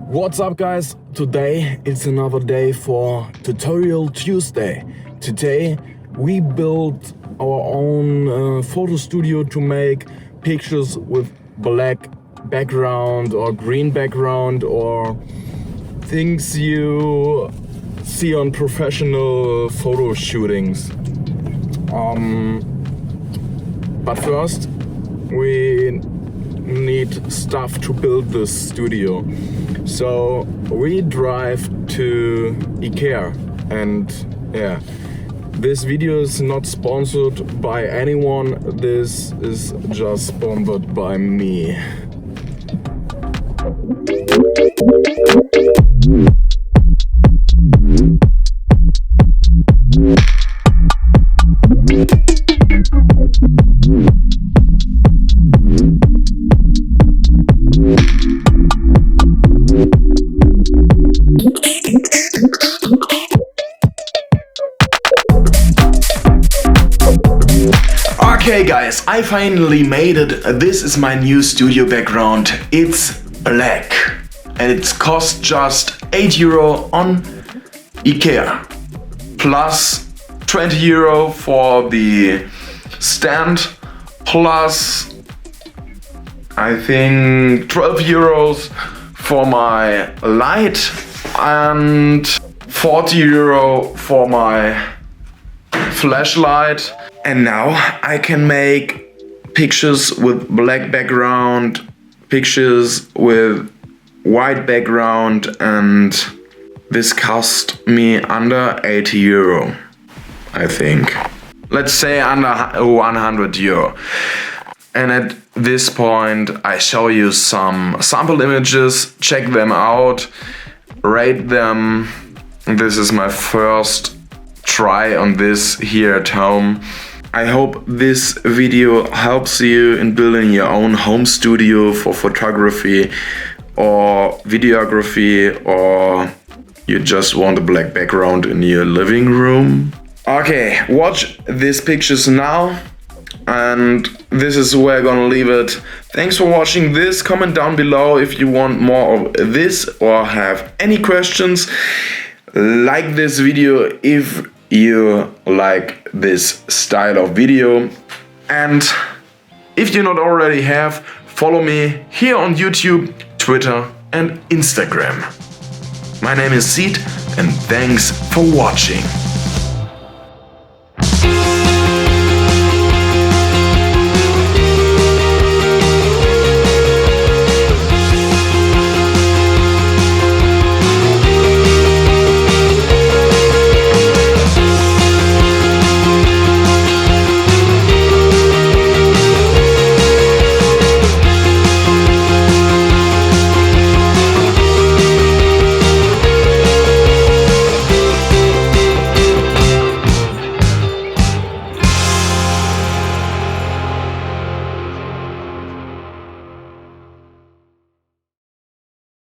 What's up, guys? Today it's another day for Tutorial Tuesday. Today we built our own photo studio to make pictures with black background or green background or things you see on professional photo shootings. But first we need stuff to build this studio. So we drive to IKEA, and yeah, this video is not sponsored by anyone. This is just sponsored by me. Okay guys, I finally made it. This is my new studio background. It's black and it costs just €8 on IKEA plus €20 for the stand plus I think €12 for my light and €40 for my flashlight. And now I can make pictures with black background, pictures with white background, and this cost me under €80, I think. Let's say under €100. And at this point I show you some sample images, check them out, rate them. This is my first try on this here at home. I hope this video helps you in building your own home studio for photography or videography, or you just want a black background in your living room. Okay, watch these pictures now, and this is where I'm gonna leave it. Thanks for watching this. Comment down below if you want more of this or have any questions. Like this video if you like this style of video, and if you not already have, follow me here on YouTube, Twitter and Instagram. My name is Seed and thanks for watching.